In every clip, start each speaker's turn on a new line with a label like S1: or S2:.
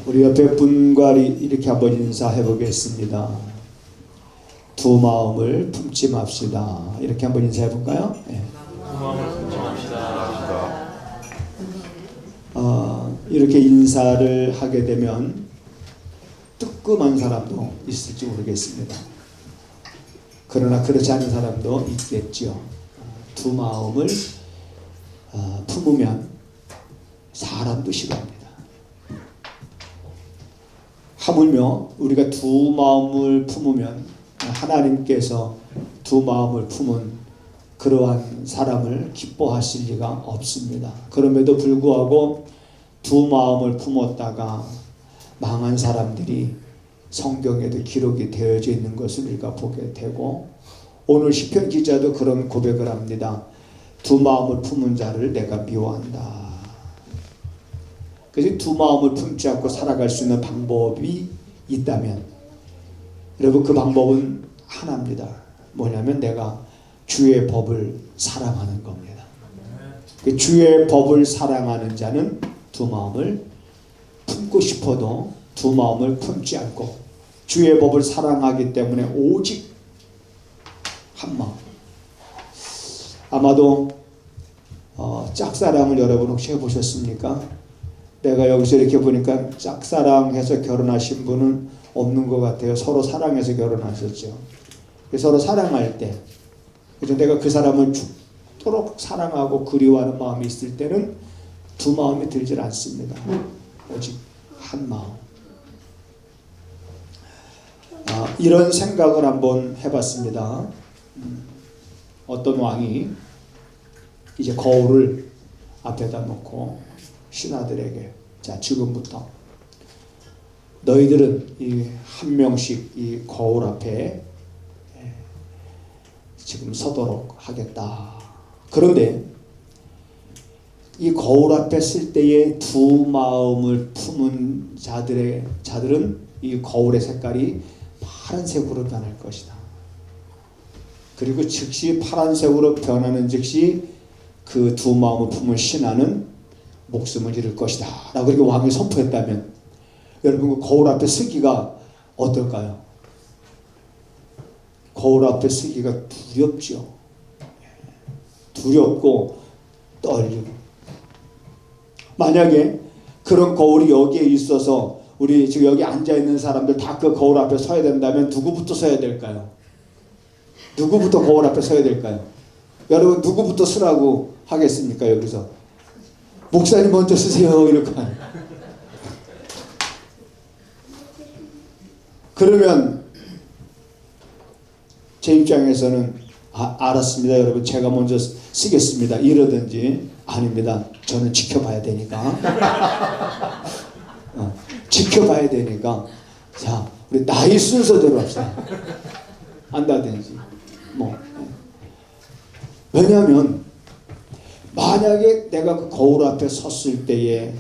S1: 우리 옆에 분과 이렇게 한번 인사해 보겠습니다. 두 마음을 품지 맙시다. 이렇게 한번 인사해 볼까요? 네.
S2: 두 마음을 품지 맙시다.
S1: 이렇게 인사를 하게 되면 뜨끔한 사람도 있을지 모르겠습니다. 그러나 그렇지 않은 사람도 있겠죠. 두 마음을 품으면 사람도 싫어합니다. 하물며 우리가 두 마음을 품으면 하나님께서 두 마음을 품은 그러한 사람을 기뻐하실 리가 없습니다. 그럼에도 불구하고 두 마음을 품었다가 망한 사람들이 성경에도 기록이 되어져 있는 것을 우리가 보게 되고, 오늘 시편 기자도 그런 고백을 합니다. 두 마음을 품은 자를 내가 미워한다. 그래서 두 마음을 품지 않고 살아갈 수 있는 방법이 있다면, 여러분, 그 방법은 하나입니다. 뭐냐면 내가 주의 법을 사랑하는 겁니다. 그 주의 법을 사랑하는 자는 두 마음을 품고 싶어도 두 마음을 품지 않고 주의 법을 사랑하기 때문에 오직 한 마음. 아마도 짝사랑을 여러분 혹시 해보셨습니까? 내가 여기서 이렇게 보니까 짝사랑해서 결혼하신 분은 없는 것 같아요. 서로 사랑해서 결혼하셨죠. 서로 사랑할 때, 그래서 내가 그 사람을 죽도록 사랑하고 그리워하는 마음이 있을 때는 두 마음이 들질 않습니다. 오직 한 마음. 이런 생각을 한번 해봤습니다. 어떤 왕이 이제 거울을 앞에다 놓고 신하들에게, 자, 지금부터 너희들은 이 한 명씩 이 거울 앞에 지금 서도록 하겠다. 그런데 이 거울 앞에 쓸 때에 두 마음을 품은 자들은 이 거울의 색깔이 파란색으로 변할 것이다. 그리고 즉시 파란색으로 변하는 즉시 그 두 마음을 품은 신하는 목숨을 잃을 것이다 라고 이렇게 왕이 선포했다면, 여러분, 그 거울 앞에 서기가 어떨까요? 거울 앞에 서기가 두렵죠. 두렵고 떨리고. 만약에 그런 거울이 여기에 있어서 우리 지금 여기 앉아있는 사람들 다 그 거울 앞에 서야 된다면 누구부터 서야 될까요? 누구부터 거울 앞에 서야 될까요? 여러분, 누구부터 서라고 하겠습니까? 여기서 목사님 먼저 쓰세요 이렇게. 그러면 제 입장에서는 알았습니다 여러분, 제가 먼저 쓰겠습니다 이러든지, 아닙니다, 저는 지켜봐야 되니까 지켜봐야 되니까 자, 우리 나이 순서대로 합시다 한다든지 뭐. 왜냐하면 만약에 내가 그 거울 앞에 섰을 때에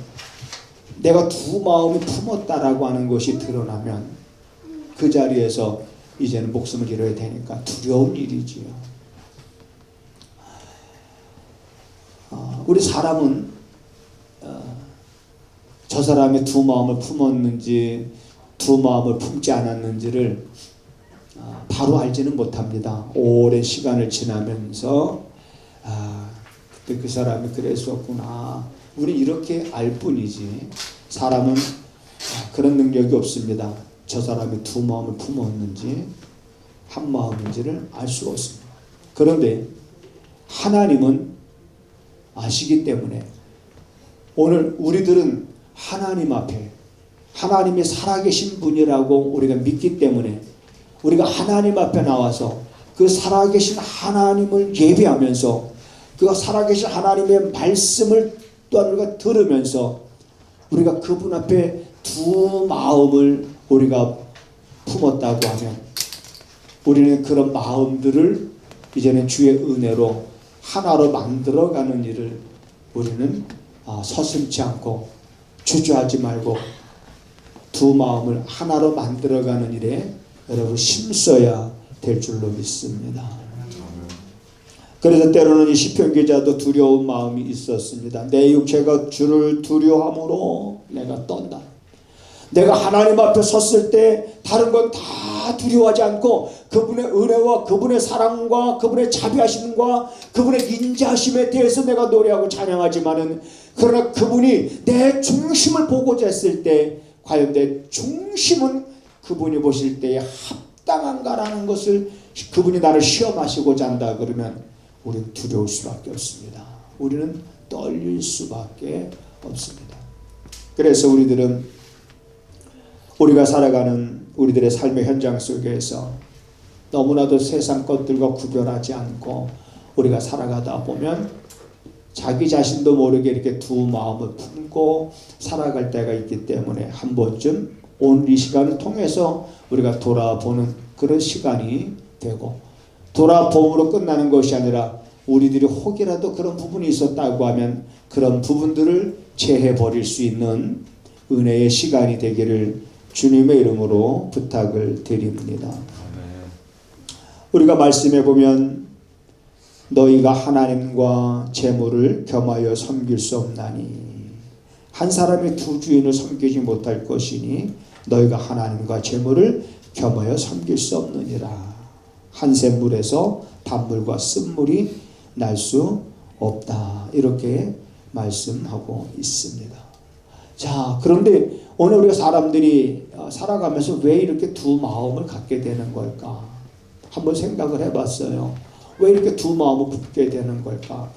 S1: 내가 두 마음이 품었다라고 하는 것이 드러나면 그 자리에서 이제는 목숨을 잃어야 되니까 두려운 일이지요. 우리 사람은 저 사람이 두 마음을 품었는지 두 마음을 품지 않았는지를 바로 알지는 못합니다. 오랜 시간을 지나면서 그때 그 사람이 그랬었구나, 우리 이렇게 알 뿐이지, 사람은 그런 능력이 없습니다. 저 사람이 두 마음을 품었는지 한 마음인지를 알 수가 없습니다. 그런데 하나님은 아시기 때문에 오늘 우리들은 하나님 앞에 하나님이 살아계신 분이라고 우리가 믿기 때문에 우리가 하나님 앞에 나와서 그 살아계신 하나님을 예배하면서 그 살아계신 하나님의 말씀을 또한 우리가 들으면서 우리가 그분 앞에 두 마음을 우리가 품었다고 하면 우리는 그런 마음들을 이제는 주의 은혜로 하나로 만들어가는 일을 우리는 서슴지 않고 주저하지 말고 두 마음을 하나로 만들어가는 일에 여러분 힘써야 될 줄로 믿습니다. 그래서 때로는 이 시편 기자도 두려운 마음이 있었습니다. 내 육체가 주를 두려워함으로 내가 떤다. 내가 하나님 앞에 섰을 때 다른 건 다 두려워하지 않고 그분의 은혜와 그분의 사랑과 그분의 자비하심과 그분의 인자하심에 대해서 내가 노래하고 찬양하지만은, 그러나 그분이 내 중심을 보고자 했을 때 과연 내 중심은 그분이 보실 때에 합당한가라는 것을 그분이 나를 시험하시고자 한다 그러면 우리는 두려울 수밖에 없습니다. 우리는 떨릴 수밖에 없습니다. 그래서 우리들은 우리가 살아가는 우리들의 삶의 현장 속에서 너무나도 세상 것들과 구별하지 않고 우리가 살아가다 보면 자기 자신도 모르게 이렇게 두 마음을 품고 살아갈 때가 있기 때문에 한 번쯤 오늘 이 시간을 통해서 우리가 돌아보는 그런 시간이 되고, 돌아봄으로 끝나는 것이 아니라 우리들이 혹이라도 그런 부분이 있었다고 하면 그런 부분들을 제해버릴 수 있는 은혜의 시간이 되기를 주님의 이름으로 부탁을 드립니다. 우리가 말씀해 보면 너희가 하나님과 재물을 겸하여 섬길 수 없나니 한 사람이 두 주인을 섬기지 못할 것이니 너희가 하나님과 재물을 겸하여 섬길 수 없느니라. 한 샘물에서 단물과 쓴물이 날 수 없다. 이렇게 말씀하고 있습니다. 자, 그런데 오늘 우리가 사람들이 살아가면서 왜 이렇게 두 마음을 갖게 되는 걸까? 한번 생각을 해봤어요. 왜 이렇게 두 마음을 품게 되는 걸까?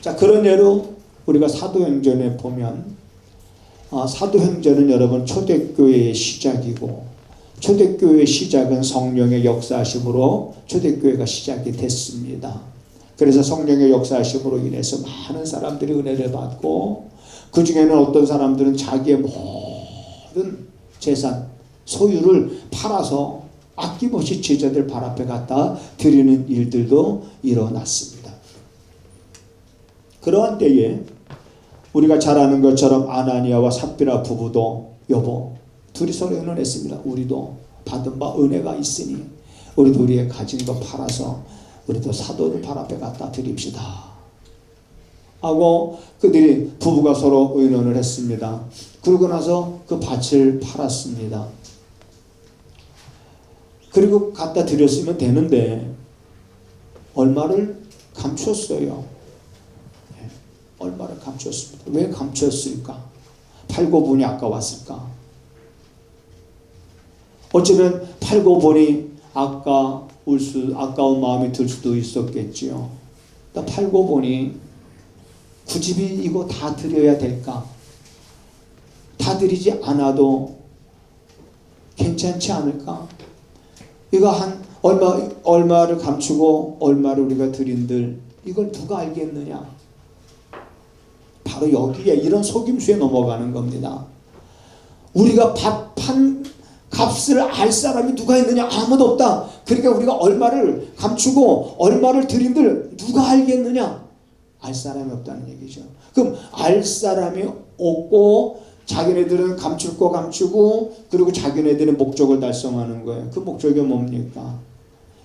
S1: 자, 그런 예로 우리가 사도행전에 보면 사도행전은 여러분 초대교회의 시작이고, 초대교회의 시작은 성령의 역사하심으로 초대교회가 시작이 됐습니다. 그래서 성령의 역사하심으로 인해서 많은 사람들이 은혜를 받고, 그 중에는 어떤 사람들은 자기의 모든 재산, 소유를 팔아서 아낌없이 제자들 발 앞에 갖다 드리는 일들도 일어났습니다. 그러한 때에 우리가 잘 아는 것처럼 아나니아와 삽비라 부부도 여보 둘이 서로 의논했습니다. 우리도 받은 바 은혜가 있으니 우리도 우리의 가진 거 팔아서 우리도 사도들 발 앞에 갖다 드립시다 하고 그들이 부부가 서로 의논을 했습니다. 그러고 나서 그 밭을 팔았습니다. 그리고 갖다 드렸으면 되는데 얼마를 감췄어요. 얼마를 감췄습니다. 왜 감췄을까? 팔고 보니 아까웠을까? 어쩌면 팔고 보니 아까운 마음이 들 수도 있었겠지요. 팔고 보니 굳이 이거 다 드려야 될까? 다 드리지 않아도 괜찮지 않을까? 이거 한 얼마를 감추고 얼마를 우리가 드린들 이걸 누가 알겠느냐? 바로 여기에 이런 속임수에 넘어가는 겁니다. 우리가 밥 판 값을 알 사람이 누가 있느냐? 아무도 없다. 그러니까 우리가 얼마를 감추고 얼마를 드린들 누가 알겠느냐? 알 사람이 없다는 얘기죠. 그럼 알 사람이 없고 자기네들은 감출 거 감추고 그리고 자기네들은 목적을 달성하는 거예요. 그 목적이 뭡니까?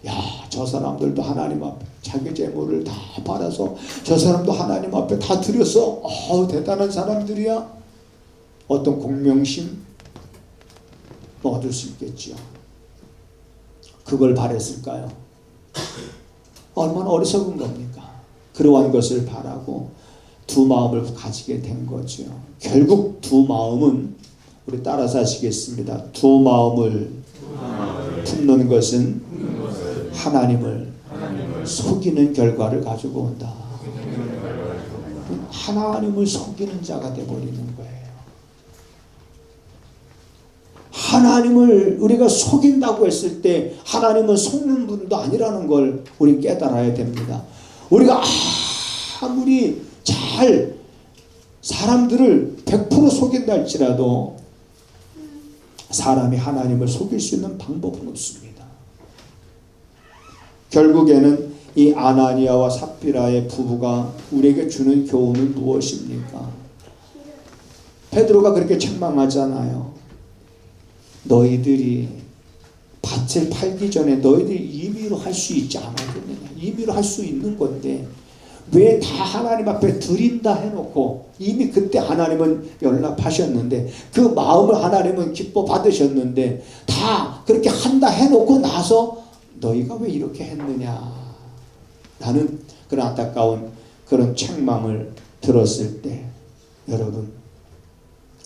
S1: 야, 저 사람들도 하나님 앞에 자기 재물을 다 팔아서 저 사람도 하나님 앞에 다 드렸어. 대단한 사람들이야. 어떤 공명심 얻을 수 있겠지요. 그걸 바랬을까요? 얼마나 어리석은 겁니까? 그러한 것을 바라고 두 마음을 가지게 된 거죠. 결국 두 마음은 우리 따라서 하시겠습니다. 두 마음을 품는 것은 하나님을 속이는 결과를 가지고 온다. 하나님을 속이는 자가 되어버리는 거예요. 하나님을 우리가 속인다고 했을 때 하나님은 속는 분도 아니라는 걸 우리 깨달아야 됩니다. 우리가 아무리 잘 사람들을 100% 속인다 할지라도 사람이 하나님을 속일 수 있는 방법은 없습니다. 결국에는 이 아나니아와 삽비라의 부부가 우리에게 주는 교훈은 무엇입니까? 베드로가 그렇게 책망하잖아요. 너희들이 밭을 팔기 전에 너희들이 임의로 할 수 있지 않았겠느냐. 임의로 할 수 있는 건데 왜 다 하나님 앞에 드린다 해놓고 이미 그때 하나님은 연락하셨는데 그 마음을 하나님은 기뻐 받으셨는데 다 그렇게 한다 해놓고 나서 너희가 왜 이렇게 했느냐 라는 그런 안타까운 그런 책망을 들었을 때 여러분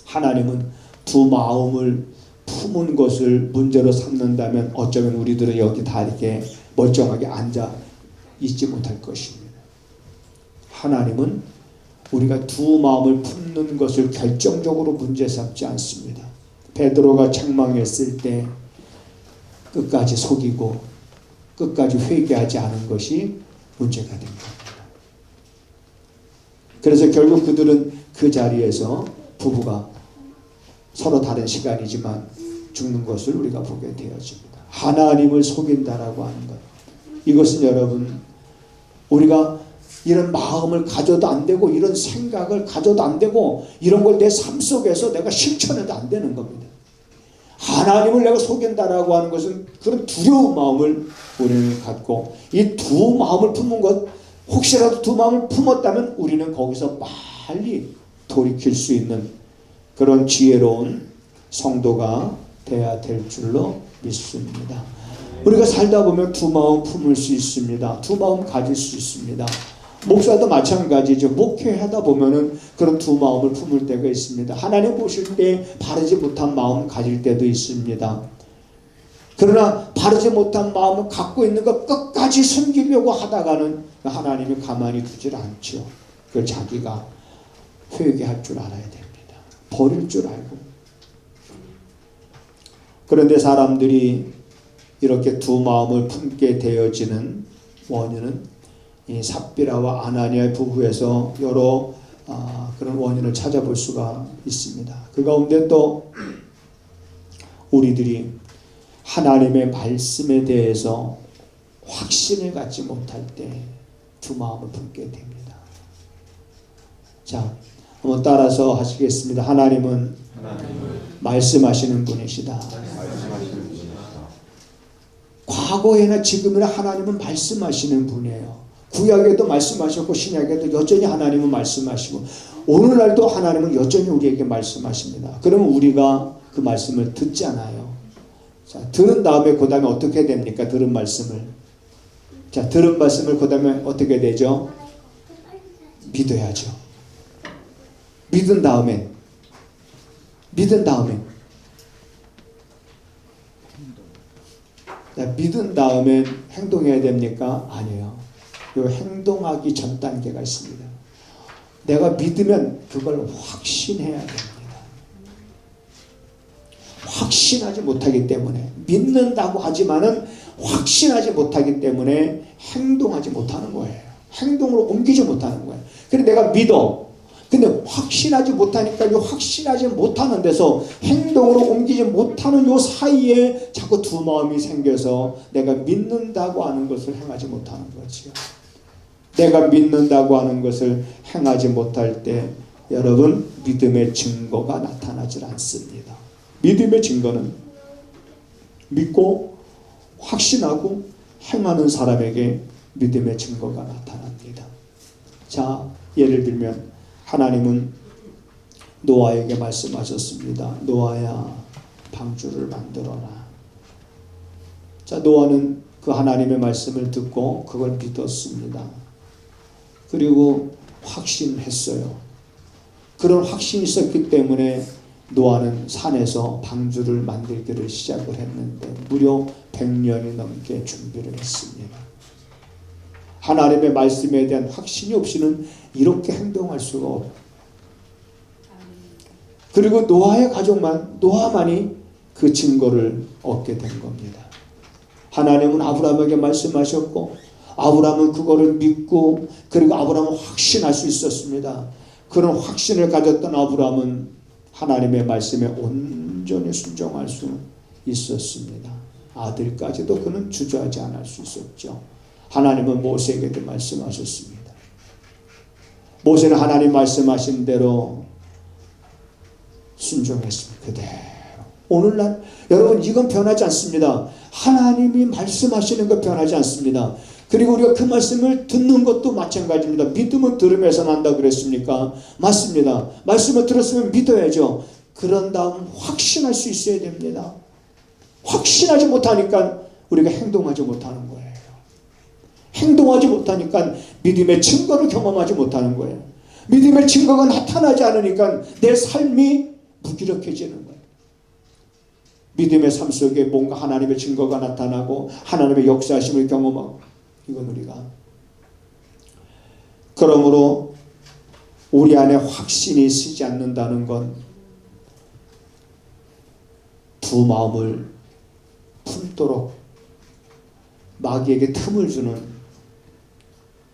S1: 하나님은 두 마음을 품은 것을 문제로 삼는다면 어쩌면 우리들은 여기 다 이렇게 멀쩡하게 앉아 있지 못할 것입니다. 하나님은 우리가 두 마음을 품는 것을 결정적으로 문제 삼지 않습니다. 베드로가 책망했을 때 끝까지 속이고 끝까지 회개하지 않은 것이 문제가 된 겁니다. 그래서 결국 그들은 그 자리에서 부부가 서로 다른 시간이지만 죽는 것을 우리가 보게 되어집니다. 하나님을 속인다라고 하는 것. 이것은 여러분 우리가 이런 마음을 가져도 안 되고 이런 생각을 가져도 안 되고 이런 걸 내 삶 속에서 내가 실천해도 안 되는 겁니다. 하나님을 내가 속인다라고 하는 것은 그런 두려운 마음을 우리는 갖고 이 두 마음을 품은 것 혹시라도 두 마음을 품었다면 우리는 거기서 빨리 돌이킬 수 있는 그런 지혜로운 성도가 돼야 될 줄로 믿습니다. 우리가 살다 보면 두 마음 품을 수 있습니다. 두 마음 가질 수 있습니다. 목사도 마찬가지죠. 목회하다 보면은 그런 두 마음을 품을 때가 있습니다. 하나님 보실 때 바르지 못한 마음 가질 때도 있습니다. 그러나 바르지 못한 마음을 갖고 있는 것 끝까지 숨기려고 하다가는 하나님이 가만히 두질 않죠. 그걸 자기가 회개할 줄 알아야 됩니다. 버릴 줄 알고. 그런데 사람들이 이렇게 두 마음을 품게 되어지는 원인은 이 삽비라와 아나니아의 부부에서 여러 그런 원인을 찾아볼 수가 있습니다. 그 가운데 또 우리들이 하나님의 말씀에 대해서 확신을 갖지 못할 때 두 마음을 품게 됩니다. 자, 한번 따라서 하시겠습니다. 하나님은 말씀하시는 분이시다. 과거에나 지금이나 하나님은 말씀하시는 분이에요. 구약에도 말씀하셨고 신약에도 여전히 하나님은 말씀하시고 오늘날도 하나님은 여전히 우리에게 말씀하십니다. 그러면 우리가 그 말씀을 듣잖아요. 자, 들은 다음에 그 다음에 어떻게 됩니까? 들은 말씀을. 자, 들은 말씀을 그 다음에 어떻게 되죠? 믿어야죠. 믿은 다음에 믿은 다음에 행동해야 됩니까? 아니에요. 이 행동하기 전 단계가 있습니다. 내가 믿으면 그걸 확신해야 됩니다. 확신하지 못하기 때문에 믿는다고 하지만은 확신하지 못하기 때문에 행동하지 못하는 거예요. 행동으로 옮기지 못하는 거예요. 근데 내가 믿어. 근데 확신하지 못하니까 이 확신하지 못하는 데서 행동으로 옮기지 못하는 이 사이에 자꾸 두 마음이 생겨서 내가 믿는다고 하는 것을 행하지 못하는 거지요. 내가 믿는다고 하는 것을 행하지 못할 때 여러분 믿음의 증거가 나타나질 않습니다. 믿음의 증거는 믿고 확신하고 행하는 사람에게 믿음의 증거가 나타납니다. 자, 예를 들면 하나님은 노아에게 말씀하셨습니다. 노아야, 방주를 만들어라. 자, 노아는 그 하나님의 말씀을 듣고 그걸 믿었습니다. 그리고 확신했어요. 그런 확신이 있었기 때문에 노아는 산에서 방주를 만들기를 시작을 했는데 무려 100년이 넘게 준비를 했습니다. 하나님의 말씀에 대한 확신이 없이는 이렇게 행동할 수가 없어요. 그리고 노아의 가족만, 노아만이 그 증거를 얻게 된 겁니다. 하나님은 아브라함에게 말씀하셨고 아브라함은 그거를 믿고 그리고 아브라함은 확신할 수 있었습니다. 그런 확신을 가졌던 아브라함은 하나님의 말씀에 온전히 순종할 수 있었습니다. 아들까지도 그는 주저하지 않을 수 있었죠. 하나님은 모세에게도 말씀하셨습니다. 모세는 하나님 말씀하신 대로 순종했습니다. 그대로. 오늘날 여러분 이건 변하지 않습니다. 하나님이 말씀하시는 거 변하지 않습니다. 그리고 우리가 그 말씀을 듣는 것도 마찬가지입니다. 믿음은 들음에서 난다 그랬습니까? 맞습니다. 말씀을 들었으면 믿어야죠. 그런 다음 확신할 수 있어야 됩니다. 확신하지 못하니까 우리가 행동하지 못하는 거예요. 행동하지 못하니까 믿음의 증거를 경험하지 못하는 거예요. 믿음의 증거가 나타나지 않으니까 내 삶이 무기력해지는 거예요. 믿음의 삶 속에 뭔가 하나님의 증거가 나타나고 하나님의 역사하심을 경험하고, 이건 우리가, 그러므로 우리 안에 확신이 쓰지 않는다는 건 두 마음을 품도록 마귀에게 틈을 주는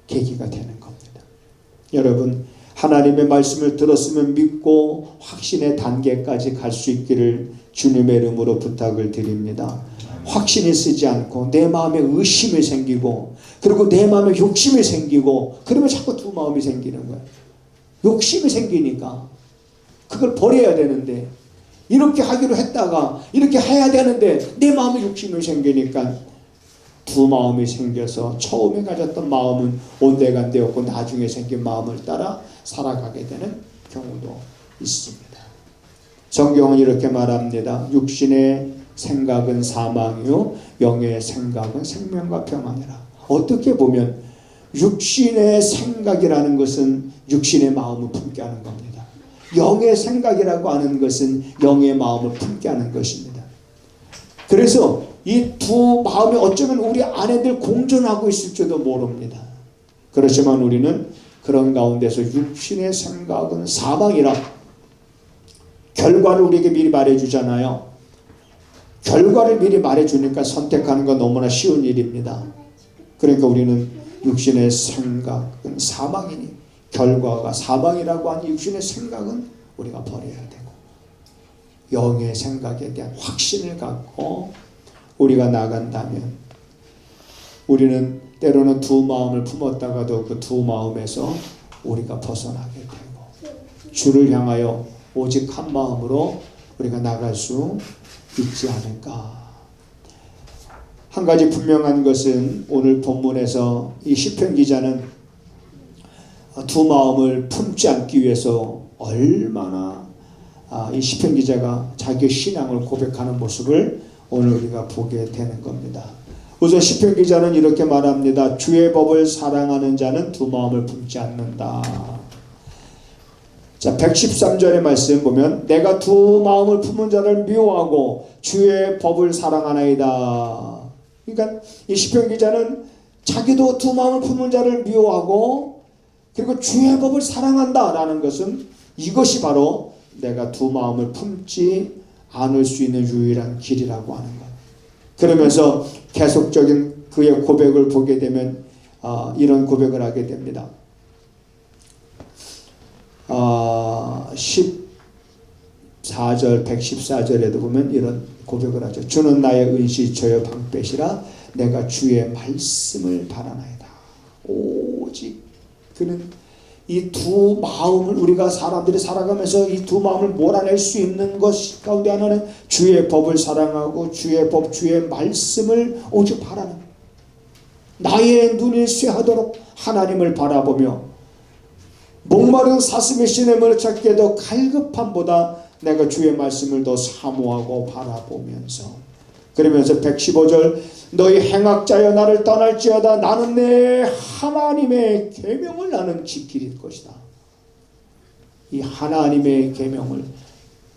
S1: 계기가 되는 겁니다. 여러분, 하나님의 말씀을 들었으면 믿고 확신의 단계까지 갈 수 있기를 주님의 이름으로 부탁을 드립니다. 확신이 쓰지 않고 내 마음에 의심이 생기고, 그리고 내 마음에 욕심이 생기고, 그러면 자꾸 두 마음이 생기는 거예요. 욕심이 생기니까 그걸 버려야 되는데, 이렇게 하기로 했다가 이렇게 해야 되는데 내 마음에 욕심이 생기니까 두 마음이 생겨서 처음에 가졌던 마음은 온데간데 없고 나중에 생긴 마음을 따라 살아가게 되는 경우도 있습니다. 성경은 이렇게 말합니다. 육신의 생각은 사망이요 영의 생각은 생명과 평안이라. 어떻게 보면 육신의 생각이라는 것은 육신의 마음을 품게 하는 겁니다. 영의 생각이라고 하는 것은 영의 마음을 품게 하는 것입니다. 그래서 이 두 마음이 어쩌면 우리 안에 공존하고 있을지도 모릅니다. 그렇지만 우리는 그런 가운데서 육신의 생각은 사망이라 결과를 우리에게 미리 말해주잖아요. 결과를 미리 말해주니까 선택하는 건 너무나 쉬운 일입니다. 그러니까 우리는 육신의 생각은 사망이니 결과가 사망이라고 하는 육신의 생각은 우리가 버려야 되고, 영의 생각에 대한 확신을 갖고 우리가 나간다면 우리는 때로는 두 마음을 품었다가도 그 두 마음에서 우리가 벗어나게 되고 주를 향하여 오직 한 마음으로 우리가 나갈 수 있지 않을까. 한 가지 분명한 것은 오늘 본문에서 이 시편 기자는 두 마음을 품지 않기 위해서 얼마나 이 시편 기자가 자기의 신앙을 고백하는 모습을 오늘 우리가 보게 되는 겁니다. 우선 시편 기자는 이렇게 말합니다. 주의 법을 사랑하는 자는 두 마음을 품지 않는다. 자, 113절의 말씀 보면 내가 두 마음을 품은 자를 미워하고 주의 법을 사랑하나이다. 그러니까 이 시편 기자는 자기도 두 마음을 품은 자를 미워하고 그리고 주의 법을 사랑한다라는 것은 이것이 바로 내가 두 마음을 품지 않을 수 있는 유일한 길이라고 하는 것. 그러면서 계속적인 그의 고백을 보게 되면 이런 고백을 하게 됩니다. 14절 114절에도 보면 이런 고백을 하죠. 주는 나의 은시 저의 방패시라 내가 주의 말씀을 바라나이다. 오직 그는 이 두 마음을 우리가 사람들이 살아가면서 이 두 마음을 몰아낼 수 있는 것 가운데 하나는 주의 법을 사랑하고 주의 법 주의 말씀을 오직 바라는 나의 눈이 쇠하도록 하나님을 바라보며 목마른 사슴의 시냇물을 찾기에도 갈급함보다 내가 주의 말씀을 더 사모하고 바라보면서 그러면서 115절 너희 행악자여 나를 떠날지어다 나는 내 하나님의 계명을 나는 지킬 것이다. 이 하나님의 계명을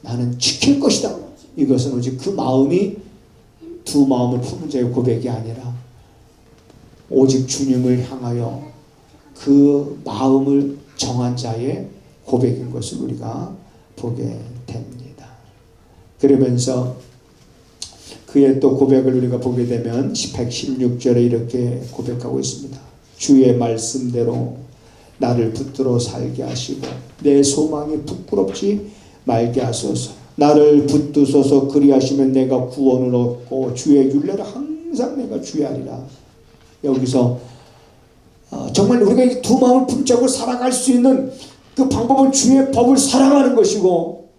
S1: 나는 지킬 것이다. 이것은 오직 그 마음이 두 마음을 품은 자의 고백이 아니라 오직 주님을 향하여 그 마음을 정한 자의 고백인 것을 우리가 보게 됩니다. 그러면서 그의 또 고백을 우리가 보게 되면 116절에 이렇게 고백하고 있습니다. 주의 말씀대로 나를 붙들어 살게 하시고 내 소망이 부끄럽지 말게 하소서. 나를 붙드소서 그리하시면 내가 구원을 얻고 주의 율례를 항상 내가 주의하리라. 여기서 정말 우리가 이 두 마음을 품자고 살아갈 수 있는 그 방법은 주의 법을 사랑하는 것이고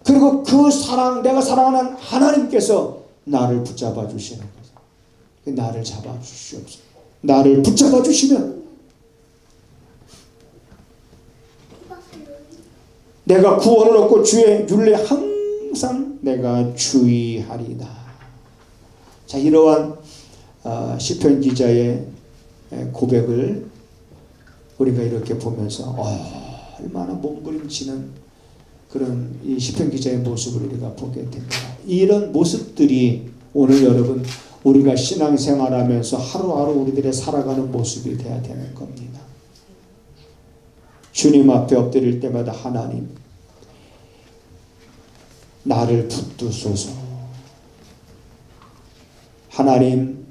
S1: 그리고 그 사랑 내가 사랑하는 하나님께서 나를 붙잡아 주시는 거죠. 나를 잡아 주시옵소서. 나를 붙잡아 주시면 내가 구원을 얻고 주의 율례 항상 내가 주의하리다. 자, 이러한 시편 기자의 고백을 우리가 이렇게 보면서 얼마나 몸부림치는 그런 이 시편 기자의 모습을 우리가 보게 됩니다. 이런 모습들이 오늘 여러분 우리가 신앙생활하면서 하루하루 우리들의 살아가는 모습이 되어야 되는 겁니다. 주님 앞에 엎드릴 때마다 하나님 나를 붙드소서. 하나님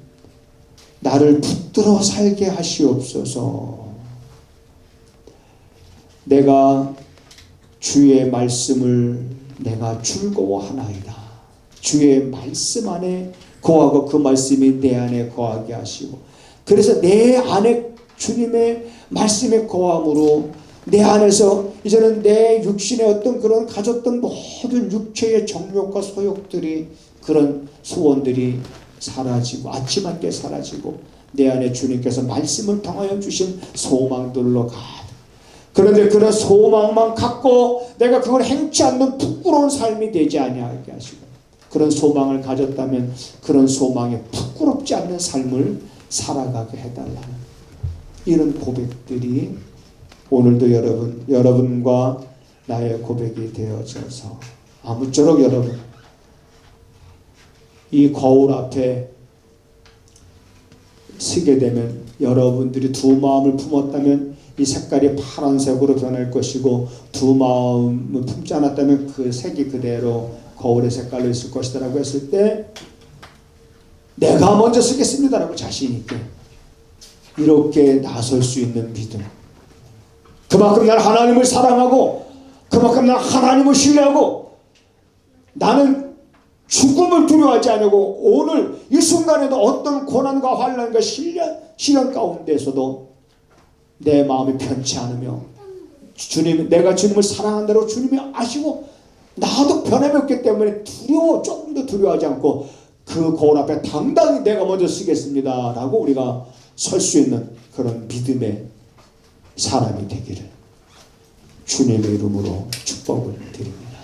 S1: 나를 붙들어 살게 하시옵소서. 내가 주의 말씀을 내가 즐거워하나이다. 주의 말씀 안에 거하고 그 말씀이 내 안에 거하게 하시고, 그래서 내 안에 주님의 말씀에 거함으로 내 안에서 이제는 내 육신의 어떤 그런 가졌던 모든 육체의 정욕과 소욕들이, 그런 소원들이 사라지고 아침 함께 사라지고 내 안에 주님께서 말씀을 통하여 주신 소망들로 가득. 그런데 그런 소망만 갖고 내가 그걸 행치 않는 부끄러운 삶이 되지 아니하게 하시고, 그런 소망을 가졌다면 그런 소망에 부끄럽지 않는 삶을 살아가게 해달라는 이런 고백들이 오늘도 여러분과 나의 고백이 되어져서, 아무쪼록 여러분 이 거울 앞에 서게 되면, 여러분들이 두 마음을 품었다면 이 색깔이 파란색으로 변할 것이고, 두 마음을 품지 않았다면 그 색이 그대로 거울의 색깔로 있을 것이다 라고 했을 때, 내가 먼저 쓰겠습니다 라고 자신 있게 이렇게 나설 수 있는 믿음, 그만큼 나는 하나님을 사랑하고 그만큼 나는 하나님을 신뢰하고 나는 죽음을 두려워하지 않고 오늘 이 순간에도 어떤 고난과 환난과 시련 가운데서도 내 마음이 편치 않으며, 주님, 내가 주님을 사랑한다고 주님이 아시고 나도 변함없기 때문에 조금 더 두려워하지 않고 그 거울 앞에 당당히 내가 먼저 쓰겠습니다 라고 우리가 설 수 있는 그런 믿음의 사람이 되기를 주님의 이름으로 축복을 드립니다.